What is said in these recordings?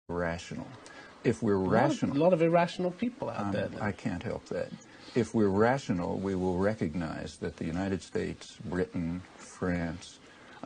rational. If we're rational... A lot of irrational people out there. I can't help that. If we're rational, we will recognize that the United States, Britain, France,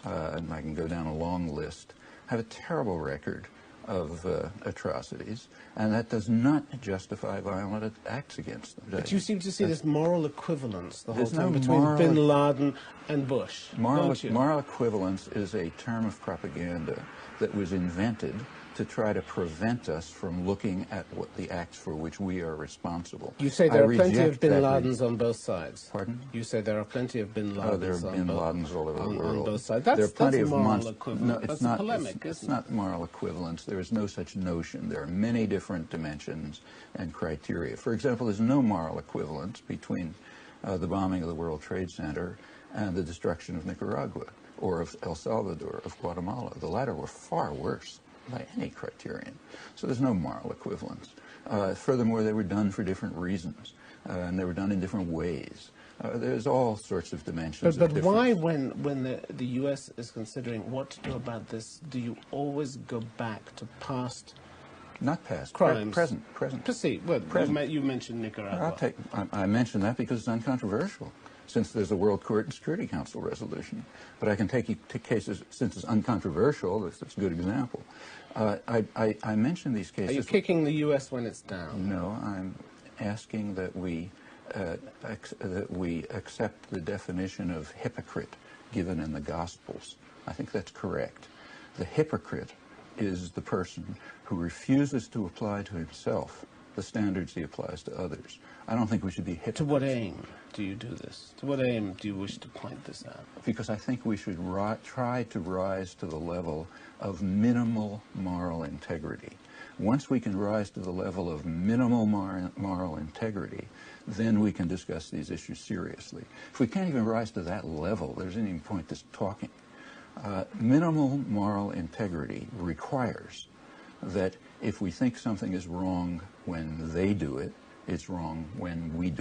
and I can go down a long list, have a terrible record of atrocities, and that does not justify violent acts against them. But you seem to see this moral equivalence the whole There's time no between bin Laden and Bush. Moral equivalence is a term of propaganda that was invented to try to prevent us from looking at what the acts for which we are responsible. You say there are plenty of bin Ladens on both sides. Pardon? You say there are plenty of bin Ladens, there are bin Ladens all over the world. On both sides. That's moral equivalence. No, that's a polemic, it's not moral equivalence. There is no such notion. There are many different dimensions and criteria. For example, there's no moral equivalence between the bombing of the World Trade Center and the destruction of Nicaragua, or of El Salvador, of Guatemala. The latter were far worse by any criterion. So there's no moral equivalence. Furthermore, they were done for different reasons, and they were done in different ways. There's all sorts of dimensions. But why, when the U.S. is considering what to do about this, do you always go back to past? Not past, crimes. Present. Proceed. Well, present. You mentioned Nicaragua. I mentioned that because it's uncontroversial, since there's a World Court and Security Council resolution. But I can take cases, since it's uncontroversial, that's a good example. I mentioned these cases. Are you kicking the U.S. when it's down? No, I'm asking that we accept the definition of hypocrite given in the Gospels. I think that's correct. The hypocrite is the person who refuses to apply to himself the standards he applies to others. I don't think we should be hypocrites. To what aim do you do this? To what aim do you wish to point this out? Because I think we should try to rise to the level of minimal moral integrity. Once we can rise to the level of minimal moral integrity, then we can discuss these issues seriously. If we can't even rise to that level, there's any point just talking. Minimal moral integrity requires that if we think something is wrong when they do it, it's wrong when we do it.